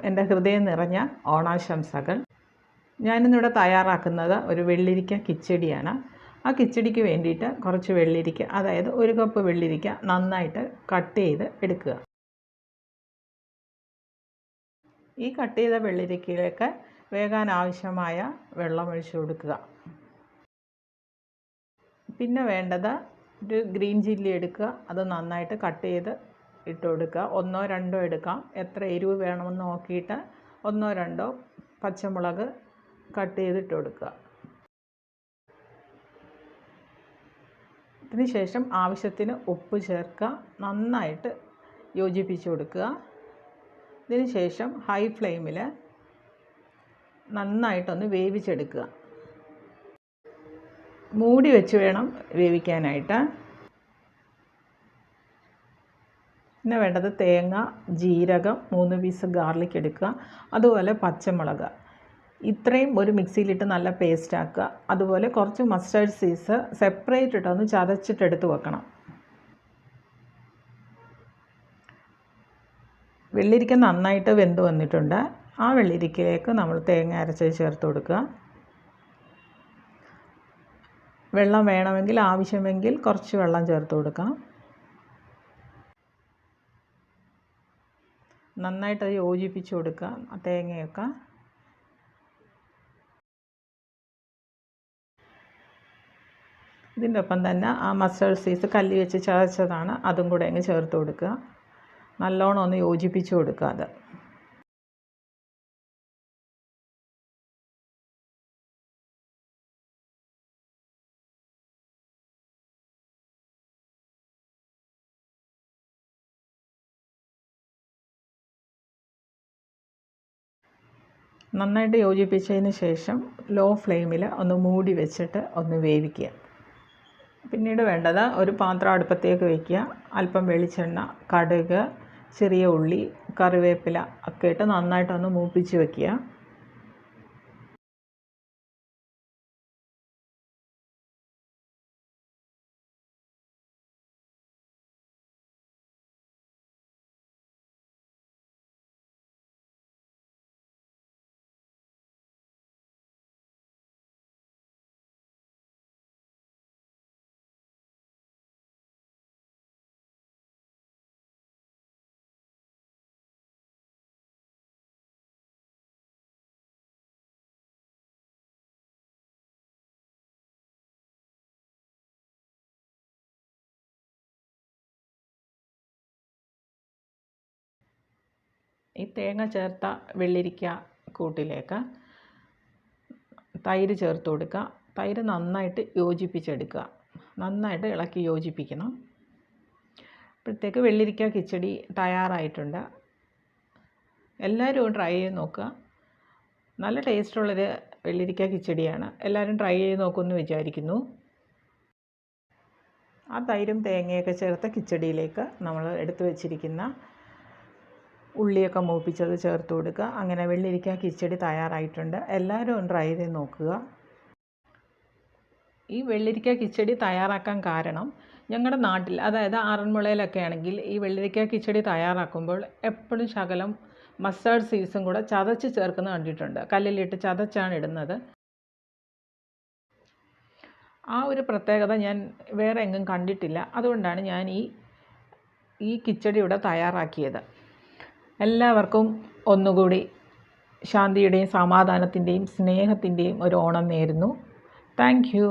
എൻ്റെ ഹൃദയം നിറഞ്ഞ ഓണാശംസകൾ. ഞാനിന്നിവിടെ തയ്യാറാക്കുന്നത് ഒരു വെള്ളരിക്ക കിച്ചടിയാണ്. ആ കിച്ചടിക്ക് വേണ്ടിയിട്ട് കുറച്ച് വെള്ളരിക്ക, അതായത് 1 കപ്പ് വെള്ളരിക്ക നന്നായിട്ട് കട്ട് ചെയ്ത് എടുക്കുക. ഈ കട്ട് ചെയ്ത വെള്ളരിക്കയിലേക്ക് വേകാൻ ആവശ്യമായ വെള്ളം ഒഴിച്ചു കൊടുക്കുക. പിന്നെ വേണ്ടത് ഒരു ഗ്രീൻ ചില്ലി എടുക്കുക. അത് നന്നായിട്ട് കട്ട് ചെയ്ത് ഇട്ട് കൊടുക്കുക. 1 or 2 എടുക്കാം. എത്ര എരിവ് വേണമെന്ന് നോക്കിയിട്ട് 1 or 2 പച്ചമുളക് കട്ട് ചെയ്തിട്ട് കൊടുക്കുക. അതിനുശേഷം ആവശ്യത്തിന് ഉപ്പ് ചേർക്കുക. നന്നായിട്ട് യോജിപ്പിച്ച് കൊടുക്കുക. ഇതിനുശേഷം ഹൈ ഫ്ലെയിമിൽ നന്നായിട്ടൊന്ന് വേവിച്ചെടുക്കുക. മൂടി വെച്ച് വേണം വേവിക്കാനായിട്ട്. പിന്നെ വേണ്ടത് തേങ്ങ, ജീരകം, 3 പീസ് ഗാർലിക് എടുക്കുക. അതുപോലെ പച്ചമുളക്. ഇത്രയും ഒരു മിക്സിയിലിട്ട് നല്ല പേസ്റ്റ് ആക്കുക. അതുപോലെ കുറച്ച് മസ്റ്റർഡ് സീഡ്സ് സെപ്പറേറ്റ് ഇട്ടൊന്ന് ചതച്ചിട്ടെടുത്ത് വെക്കണം. വെള്ളരിക്ക നന്നായിട്ട് വെന്ത് വന്നിട്ടുണ്ട്. ആ വെള്ളരിക്കയിലേക്ക് നമ്മൾ തേങ്ങ അരച്ചത് ചേർത്ത് കൊടുക്കുക. വെള്ളം വേണമെങ്കിൽ ആവശ്യമെങ്കിൽ കുറച്ച് വെള്ളം ചേർത്ത് കൊടുക്കാം. നന്നായിട്ട് അത് യോജിപ്പിച്ച് കൊടുക്കുക. ആ തേങ്ങയൊക്കെ ഇതിൻ്റെ ഒപ്പം തന്നെ ആ മസ്റ്റർഡ് സീഡ്സ് കല്ലി വെച്ച് ചതച്ചതാണ്, അതും കൂടെ അങ്ങ് ചേർത്ത് കൊടുക്കുക. നല്ലോണം ഒന്ന് യോജിപ്പിച്ച് കൊടുക്കുക. അത് നന്നായിട്ട് യോജിപ്പിച്ചതിന് ശേഷം ലോ ഫ്ലെയിമിൽ ഒന്ന് മൂടി വെച്ചിട്ട് ഒന്ന് വേവിക്കുക. പിന്നീട് വേണ്ടത് ഒരു പാത്രം അടുപ്പത്തേക്ക് വയ്ക്കുക. അല്പം വെളിച്ചെണ്ണ, കടുക്, ചെറിയ ഉള്ളി, കറിവേപ്പില ഒക്കെ ഇട്ട് നന്നായിട്ടൊന്ന് മൂപ്പിച്ച് വയ്ക്കുക. ഈ തേങ്ങ ചേർത്ത വെള്ളരിക്ക കൂട്ടിലേക്ക് തൈര് ചേർത്ത് കൊടുക്കുക. തൈര് നന്നായിട്ട് യോജിപ്പിച്ചെടുക്കുക. നന്നായിട്ട് ഇളക്കി യോജിപ്പിക്കണം. അപ്പോഴത്തേക്ക് വെള്ളരിക്ക കിച്ചടി തയ്യാറായിട്ടുണ്ട്. എല്ലാവരും ട്രൈ ചെയ്ത് നോക്കുക. നല്ല ടേസ്റ്റുള്ളൊരു വെള്ളരിക്ക കിച്ചടിയാണ്. എല്ലാവരും ട്രൈ ചെയ്ത് നോക്കുമെന്ന് വിചാരിക്കുന്നു. ആ തൈരും തേങ്ങയൊക്കെ ചേർത്ത കിച്ചടിയിലേക്ക് നമ്മൾ എടുത്തു വച്ചിരിക്കുന്ന ഉള്ളിയൊക്കെ മൂപ്പിച്ചത് ചേർത്ത് കൊടുക്കുക. അങ്ങനെ വെള്ളരിക്ക കിച്ചടി തയ്യാറായിട്ടുണ്ട്. എല്ലാവരും ഒന്ന് ട്രൈ ചെയ്ത് നോക്കുക. ഈ വെള്ളരിക്ക കിച്ചടി തയ്യാറാക്കാൻ കാരണം ഞങ്ങളുടെ നാട്ടിൽ, അതായത് ആറന്മുളയിലൊക്കെ ആണെങ്കിൽ ഈ വെള്ളരിക്ക കിച്ചടി തയ്യാറാക്കുമ്പോൾ എപ്പോഴും ശകലം മസ്റ്റർഡ് സീഡ്സും കൂടെ ചതച്ച് ചേർക്കുന്നത് കണ്ടിട്ടുണ്ട്. കല്ലിലിട്ട് ചതച്ചാണ് ഇടുന്നത്. ആ ഒരു പ്രത്യേകത ഞാൻ വേറെ എങ്ങും കണ്ടിട്ടില്ല. അതുകൊണ്ടാണ് ഞാൻ ഈ കിച്ചടി ഇവിടെ തയ്യാറാക്കിയത്. എല്ലാവർക്കും ഒന്നുകൂടി ശാന്തിയുടെയും സമാധാനത്തിൻ്റെയും സ്നേഹത്തിൻ്റെയും ഒരു ഓണം നേരുന്നു. Thank you.